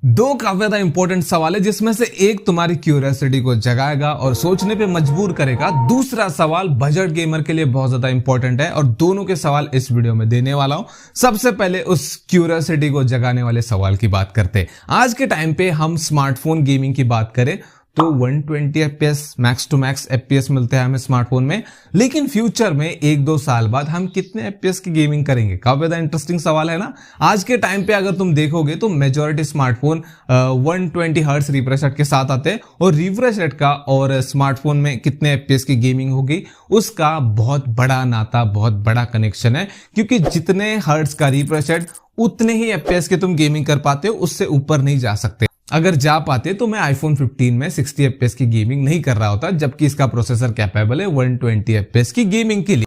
दो काफी ज्यादा इंपॉर्टेंट सवाल है जिसमें से एक तुम्हारी क्यूरियोसिटी को जगाएगा और सोचने पे मजबूर करेगा। दूसरा सवाल बजट गेमर के लिए बहुत ज्यादा इंपॉर्टेंट है और दोनों के सवाल इस वीडियो में देने वाला हूं। सबसे पहले उस क्यूरियोसिटी को जगाने वाले सवाल की बात करते हैं। आज के टाइम पे हम स्मार्टफोन गेमिंग की बात करें तो 120 FPS max to max FPS मिलते हैं हमें स्मार्टफोन में, लेकिन फ्यूचर में 1-2 साल बाद हम कितने FPS की गेमिंग करेंगे? काफी ज्यादा इंटरेस्टिंग सवाल है ना। आज के टाइम पे अगर तुम देखोगे तो majority smartphone 120 hertz refresh rate के साथ आते हैं और रिफ्रेश रेट का और स्मार्टफोन में कितने FPS की गेमिंग होगी उसका बहुत बड़ा नाता, बहुत बड़ा कनेक्शन है, क्योंकि जितने हर्ट्ज का रिफ्रेश रेट उतने ही FPS के तुम गेमिंग कर पाते हो, उससे ऊपर नहीं जा सकते। अगर जा पाते तो मैं आईफोन 15 में 60 FPS की गेमिंग नहीं कर रहा होता, जबकि इसका प्रोसेसर कैपेबल है 120 FPS की गेमिंग के लिए।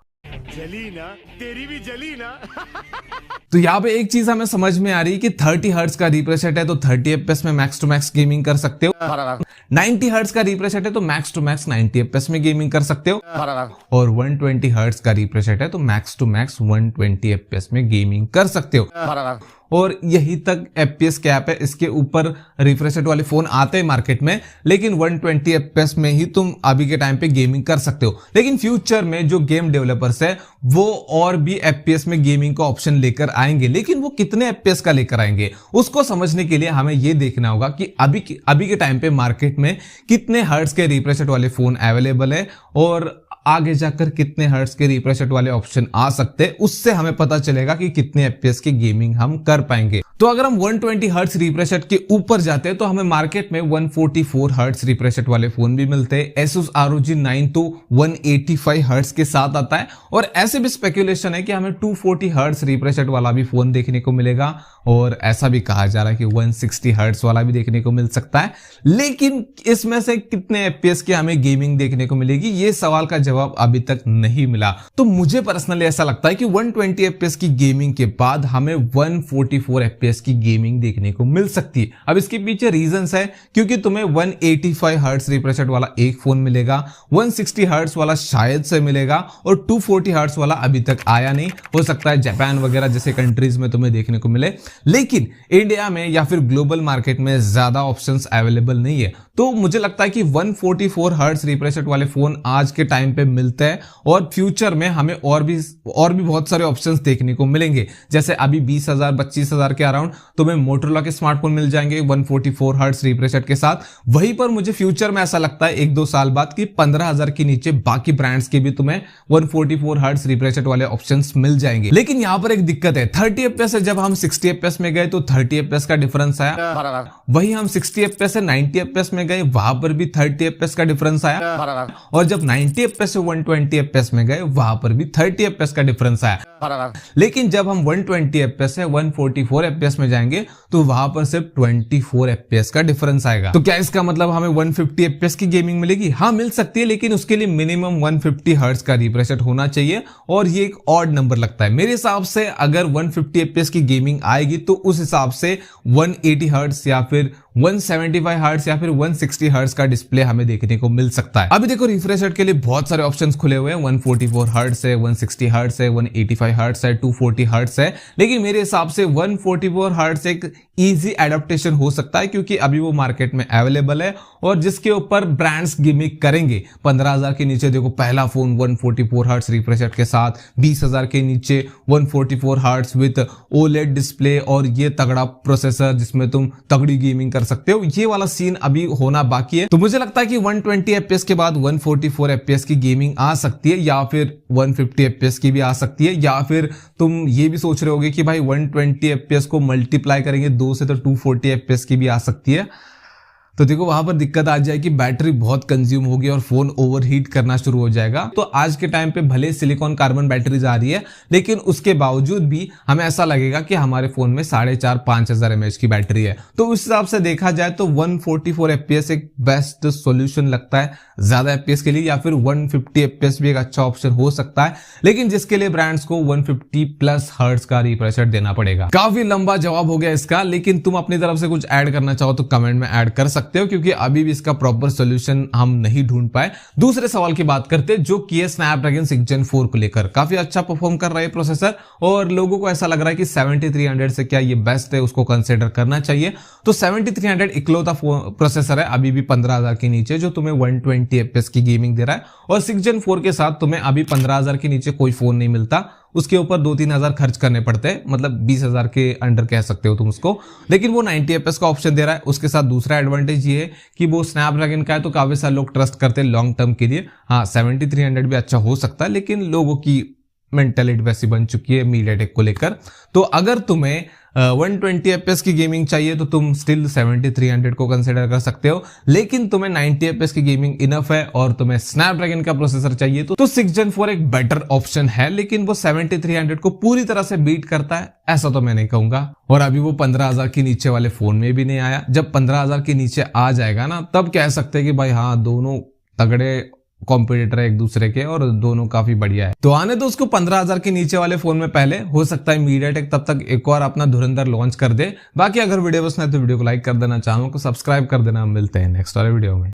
जली ना, तेरी भी जली ना। तो यहाँ पे एक चीज हमें समझ में आ रही है कि 30 हर्ट्ज का रिफ्रेश रेट है तो 30 FPS में मैक्स टू मैक्स गेमिंग कर सकते हो। 90 हर्ट्ज का रिफ्रेश रेट है तो मैक्स टू मैक्स 90 FPS में गेमिंग कर सकते हो। और 120 हर्ट्ज का रिफ्रेश रेट है तो मैक्स टू मैक्स 120 FPS में गेमिंग कर सकते हो। और यही तक FPS कैप है, इसके ऊपर रिफ्रेश रेट वाले फोन आते हैं मार्केट में, लेकिन 120 FPS में ही तुम अभी के टाइम पे गेमिंग कर सकते हो। लेकिन फ्यूचर में जो गेम डेवलपर्स है वो और भी FPS में गेमिंग का ऑप्शन लेकर आएंगे, लेकिन वो कितने FPS का लेकर आएंगे उसको समझने के लिए हमें ये देखना होगा कि अभी के टाइम पे मार्केट में कितने हर्ट्ज के रिफ्रेश रेट वाले फोन अवेलेबल है और आगे जाकर कितने हर्ट्ज के रिफ्रेश रेट वाले ऑप्शन आ सकते हैं। उससे हमें पता चलेगा कि कितने FPS की गेमिंग हम कर पाएंगे। तो अगर हम 120 हर्ट्ज रिफ्रेश रेट के ऊपर जाते हैं तो हमें मार्केट में 144 हर्ट्ज रिफ्रेश रेट वाले फोन भी मिलते हैं। Asus ROG 9 तो 185 हर्ट्ज के साथ आता है और ऐसे भी स्पेकुलेशन है कि हमें 240 हर्ट्ज रिफ्रेश रेट वाला भी फोन देखने को मिलेगा और ऐसा भी कहा जा रहा है कि 160 हर्ट्ज वाला भी देखने को मिल सकता है। लेकिन इसमें से कितने FPS की हमें गेमिंग देखने को मिलेगी, ये सवाल का जवाब अभी तक नहीं मिला। तो मुझे पर्सनली ऐसा लगता है कि 120 FPS की गेमिंग के बाद हमें 144 FPS की गेमिंग देखने को मिल सकती है। अब इसके पीछे रीजंस है, क्योंकि तुम्हें 185 हर्ट्ज रिफ्रेश रेट वाला एक फोन मिलेगा, 160 हर्ट्ज वाला शायद से मिलेगा और 240 हर्ट्ज वाला अभी तक आया नहीं। हो सकता है जापान वगैरह जैसे कंट्रीज में तुम्हें देखने को मिले, लेकिन इंडिया में या फिर ग्लोबल मार्केट में ज्यादा ऑप्शंस अवेलेबल नहीं है। तो मुझे लगता है कि 144 हर्ट्ज रिफ्रेश रेट वाले फोन आज के टाइम पे मिलते हैं और फ्यूचर में हमें और भी बहुत सारे ऑप्शंस देखने को मिलेंगे। जैसे अभी 20,000-25,000 के अराउंड तुम्हें मोटोरोला के स्मार्टफोन मिल जाएंगे 144 हर्ट्ज रिफ्रेश रेट के साथ। वहीं पर मुझे फ्यूचर में ऐसा लगता है 1-2 साल बाद कि 15,000 के नीचे बाकी ब्रांड्स के भी तुम्हें 144 हर्ट्ज रिफ्रेश रेट वाले ऑप्शंस मिल जाएंगे। लेकिन यहाँ पर एक दिक्कत है, 30 FPS है, जब हम 60 FPS में गए तो 30 FPS का डिफरेंस आया। वही हम 60 FPS से 90 FPS में गए, वहां पर भी 30 FPS का डिफरेंस आया। और जब 90 FPS से 120 FPS में गए वहां पर भी 30 FPS का डिफरेंस आया। लेकिन जब हम 120 FPS से 144 FPS में जाएंगे तो वहां पर सिर्फ 24 FPS का डिफरेंस आएगा। तो क्या इसका मतलब हमें 150 FPS की गेमिंग मिलेगी? हाँ, मिल सकती है, लेकिन उसके लिए मिनिमम 150 हर्ट्ज का रिफ्रेश रेट होना चाहिए और ये एक ऑड नंबर लगता है मेरे हिसाब से। अगर 150 FPS की गेमिंग आएगी तो उस हिसाब से 180 हर्ट्ज या फिर 175 हर्ट्ज या फिर 160 हर्ट्ज का डिस्प्ले हमें देखने को मिल सकता है। अभी देखो रिफ्रेश रेट के लिए बहुत सारे ऑप्शंस खुले हुए हैं, 144 हर्ट्ज है, 160 हर्ट्ज है, 185 हर्ट्ज है, 240 हर्ट्ज है। लेकिन मेरे हिसाब से 144 हर्ट्ज एक इजी एडेप्टेशन हो सकता है, क्योंकि अभी वो मार्केट में अवेलेबल है और जिसके ऊपर ब्रांड्स गिमिक करेंगे। 15,000 के नीचे देखो पहला फोन 144 हर्ट्ज रिफ्रेश रेट के साथ, 20,000 के नीचे 144 हर्ट्ज विद OLED डिस्प्ले और ये तगड़ा प्रोसेसर जिसमें तुम तगड़ी गेमिंग कर सकते हो। ये वाला सीन अभी होना बाकी है। तो मुझे लगता है कि 120 FPS के बाद 144 FPS की गेमिंग आ सकती है, या फिर 150 FPS की भी आ सकती है, या फिर तुम ये भी सोच रहे होगे कि भाई 120 FPS को मल्टीप्लाई करेंगे 2 से तो 240 FPS की भी आ सकती है। तो देखो वहां पर दिक्कत आ जाएगी, बैटरी बहुत कंज्यूम होगी और फोन ओवरहीट करना शुरू हो जाएगा। तो आज के टाइम पे भले सिलिकॉन कार्बन बैटरीज आ रही है, लेकिन उसके बावजूद भी हमें ऐसा लगेगा कि हमारे फोन में 4,500-5,000 mAh की बैटरी है। तो उस हिसाब से देखा जाए तो 144 FPS एक बेस्ट सोल्यूशन लगता है ज्यादा FPS के लिए, या फिर 150 FPS भी एक अच्छा ऑप्शन हो सकता है, लेकिन जिसके लिए ब्रांड्स को 150+ हर्ट्ज का रिफ्रेश रेट देना पड़ेगा। काफी लंबा जवाब हो गया इसका, लेकिन तुम अपनी तरफ से कुछ ऐड करना चाहो तो कमेंट में ऐड कर सकते सकते हो, क्योंकि अभी भी इसका प्रॉपर सोल्यूशन हम नहीं ढूंढ पाए। दूसरे सवाल की बात करते हैं, जो कि है स्नैपड्रैगन 6 Gen 4 को लेकर। काफी अच्छा परफॉर्म कर रहा है प्रोसेसर और लोगों को ऐसा लग रहा है कि 7300 से क्या ये बेस्ट है, उसको कंसिडर करना चाहिए। तो 7300 इकलौता प्रोसेसर है अभी भी 15,000 के नीचे जो तुम्हें 120 FPS की गेमिंग दे रहा है, और 6 Gen 4 के साथ तुम्हें अभी 15,000 के नीचे कोई फोन नहीं मिलता। उसके ऊपर 2-3 हजार खर्च करने पड़ते हैं, मतलब 20,000 के अंडर कह सकते हो तुम उसको, लेकिन वो 90 FPS का ऑप्शन दे रहा है। उसके साथ दूसरा एडवांटेज ये है कि वो स्नैपड्रैगन का है, तो काफी सारे लोग ट्रस्ट करते हैं लॉन्ग टर्म के लिए। हाँ, 7300 भी अच्छा हो सकता है, लेकिन लोगों की मेंटालिटी वैसी बन चुकी है मीडियाटेक को लेकर। तो अगर तुम्हें 120 FPS की गेमिंग चाहिए तो तुम स्टिल 7300 को कंसिडर कर सकते हो, लेकिन तुम्हें 90 FPS की गेमिंग इनफ है और तुम्हें स्नैपड्रैगन का प्रोसेसर चाहिए तो 6 Gen 4 एक बेटर ऑप्शन है, लेकिन वो 7300 को पूरी तरह से बीट करता है ऐसा तो मैं नहीं कहूंगा। और अभी वो 15,000 के नीचे वाले फोन में भी नहीं आया। जब 15,000 के नीचे आ जाएगा ना, तब कह सकते हैं कि भाई हाँ, दोनों तगड़े कॉम्पिटिटर है एक दूसरे के और दोनों काफी बढ़िया है। तो आने दो उसको 15,000 के नीचे वाले फोन में पहले, हो सकता है मीडियाटेक तब तक एक और अपना धुरंधर लॉन्च कर दे। बाकी अगर वीडियो पसंद है तो वीडियो को लाइक कर देना, चैनल को सब्सक्राइब कर देना। मिलते हैं नेक्स्ट वाले वीडियो में।